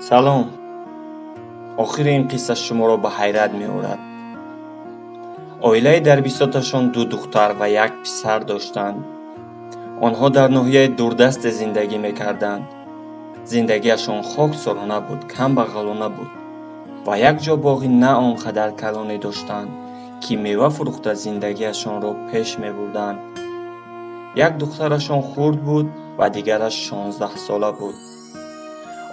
салом. охири ин қисса шуморо ба ҳайрат меорад. оилаи дар бисоташон ду духтар ва як писар доштанд. онҳо дар ноҳияи дурдасте зиндагӣ мекарданд. зиндагиашон хоксорона буд, камбағалона буд ва якҷо боғи на он қадар калоне доштанд, ки мева фурӯхта зиндагиашонро пеш мебурданд. як духтарашон хурд буд ва дигараш 16 сола буд.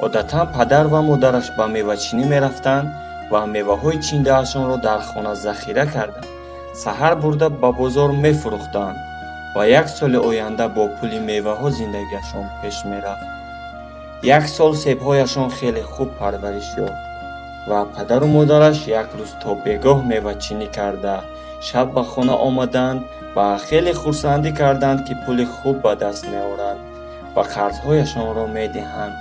одатан падар ва модараш ба мевачинӣ мерафтанд ва меваҳои чиндаашонро дар хона захира карда саҳар бурда ба бозор мефурӯхтанд ва як соли оянда бо пули меваҳо зиндагиашон пеш мерафт. як сол себҳояшон хеле хуб парвариш ёфт ва падару модараш як рӯз то бегоҳ мевачинӣ карда шаб ба хона омаданд ва хеле хурсандӣ карданд, ки пули хуб ба даст меоранд ва қарзҳояшонро медиҳанд.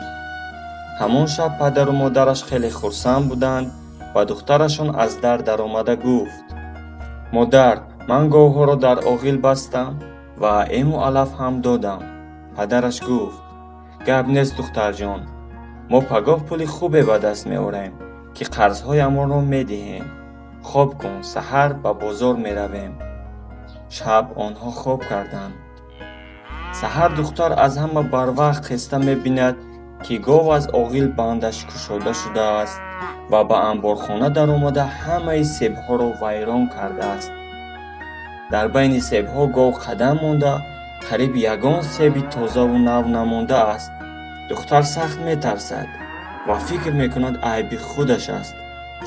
ҳамон шаб падару модараш хеле хурсанд буданд ва духтарашон аз дар даромада гуфт: модар, ман говҳоро дар оғил бастам ва эму алаф ҳам додам. падараш гуфт: гап нест духтарҷон, мо пагоҳ пули хубе ба даст меорем, ки қарзҳоямонро медиҳем. хоб кун, саҳар ба бозор меравем. шаб онҳо хоб карданд. саҳар духтар аз ҳама барвақт хеста мебинад, ки гов аз оғил бандаш кушода шудааст ва ба анборхона даромада ҳамаи себҳоро вайрон кардааст. дар байни себҳо гов қадам монда қариб ягон себи тозаву нав намондааст. духтар сахт метарсад ва фикр мекунад айби худаш аст,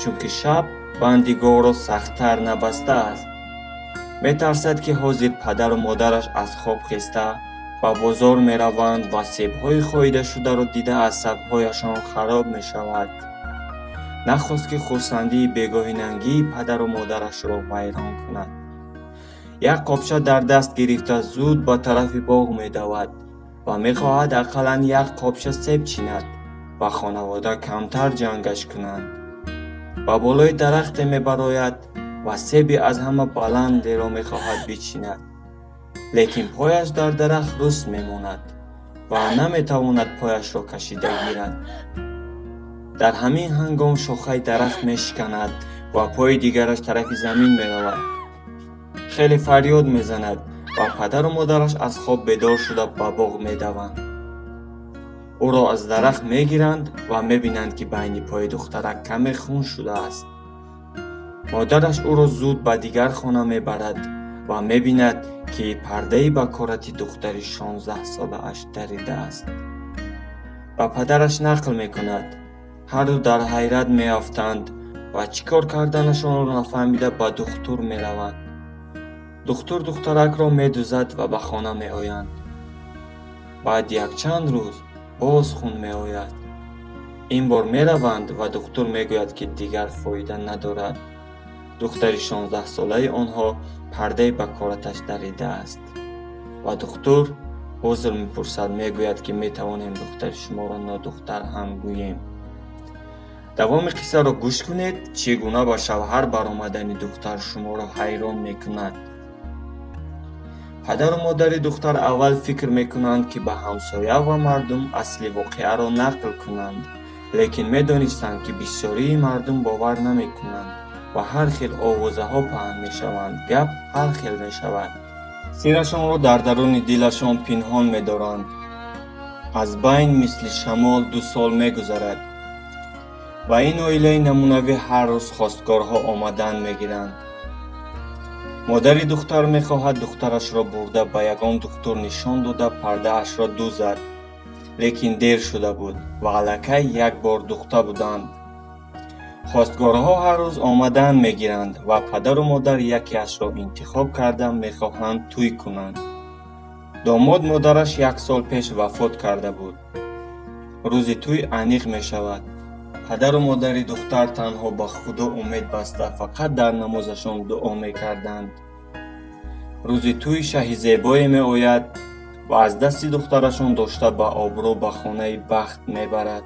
чунки шаб банди говро сахттар набастааст. метарсад, ки ҳозир падару модараш аз хоб хеста ба бозор мераванд ва себҳои хоидашударо дида асабҳояшон хароб мешавад. нахост, ки хурсандии бегоҳинангии падару модарашро вайрон кунад. як қопча дар даст гирифта зуд ба тарафи боғ медавад ва мехоҳад ақаллан як қопча себ чинад ва хонавода камтар ҷангаш кунанд. ба болои дарахте мебарояд ва себи аз ҳама баландеро мехоҳад бичинад. лекин пояш дар дарахт руст мемонад ва наметавонад пояшро кашида гирад. дар ҳамин ҳангом шохаи дарахт мешиканад ва пои дигараш тарафи замин меравад. хеле фарёд мезанад ва падару модараш аз хоб бедор шуда ба боғ медаванд. ӯро аз дарахт мегиранд ва мебинанд, ки байни пои духтарак каме хун шудааст. модараш ӯро зуд ба дигар хона мебарад ва мебинад, ки пардаи бакорати духтари 16 солааш даридааст. ба падараш нақл мекунад. ҳарду дар ҳайрат меафтанд ва чӣ кор карданашонро нафаҳмида ба духтур мераванд. духтур духтаракро медӯзад ва ба хона меоянд. баъд якчанд рӯз боз хун меояд. ин бор мераванд ва духтур мегӯяд, ки дигар фоида надорад. духтари 16 солаи онҳо пардаи бакораташ даридааст ва духтур узр мепурсад, мегӯяд, ки метавонем духтари шуморо нодухтар ҳам гӯем. давоми қиссаро гӯш кунед, чӣ гуна ба шавҳар баромадани духтар шуморо ҳайрон мекунад. падару модари духтар аввал фикр мекунанд, ки ба ҳамсоя ва мардум асли воқеаро нақл кунанд, лекин медонистанд, ки бисёрии мардум бовар намекунанд ва ҳар хел овозаҳо паҳн мешаванд, гап ҳар хел мешавад. сирашонро дар даруни дилашон пинҳон медоранд. аз байн мисли шамол 2 сол мегузарад ва ин оилаи намунавӣ ҳар рӯз хостгорҳо омадан мегиранд. модари духтар мехоҳад духтарашро бурда ба ягон духтур нишон дода пардаашро дӯзад, лекин дер шуда буд ва аллакай як бор духта буданд. хостгорҳо ҳар рӯз омадан мегиранд ва падару модар якеашро интихоб карда мехоҳанд тӯй кунанд. домод модараш 1 сол пеш вафот карда буд. рӯзи тӯй аниқ мешавад. падару модари духтар танҳо ба худо умед баста фақат дар намозашон дуо мекарданд. рӯзи тӯй шаҳи зебое меояд ва аз дасти духтарашон дошта ба обрӯ ба хонаи бахт мебарад.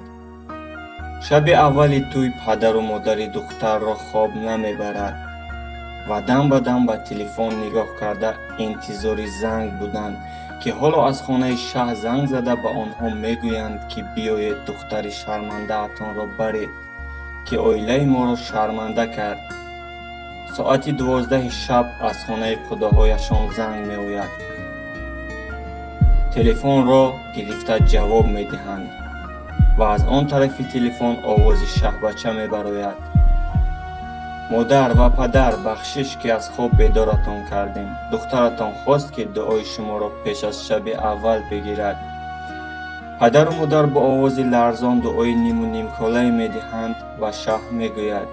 шаби аввали тӯй падару модари духтарро хоб намебарад ва дам ба дам ба телефон нигоҳ карда интизори занг буданд, که حالا از خانه شهر زنگ زده به آنها میگویند که بیایید دختر شرمنده اتان را برید که اویله ما را شرمنده کرد. ساعت 12 شب از خانه خداهایشان زنگ می آید. تلفن را گرفته جواب می دهند و از آن طرف تلفن آواز شهبچه می براید. مادر و پدر، بخشش که از خواب بیدارتان کردیم. دخترتان خواست که دعای شما را پیش از شب اول بگیرد. پدر و مادر با آواز لرزان دعای نیم و نیم کاله می دهند و شه می گوید: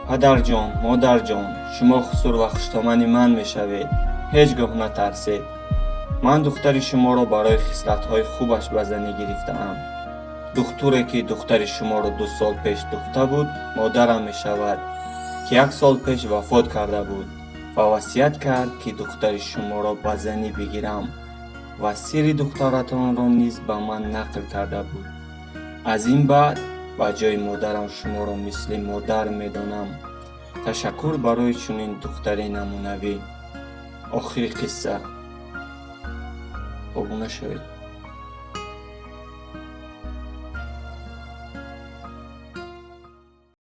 پدر جان، مادر جان، شما خسر و خوشتمن من می شوید. هیچگاه نترسید. من دختر شما را برای خصلت‌های خوبش به زنی گرفتم. دختری که دختر شما را 2 سال پیش دخته بود، مادرم می شود که 1 سال پیش وفات کرده بود و وصیت کرد که دختر شما را به زنی بگیرم و سر دخترتان را نیز به من نقل کرده بود. از این بعد به جای مادرم شما را مثل مادر می دانم. تشکر برای چنین دختری نمونوی. آخر قصه. آبونه شوید.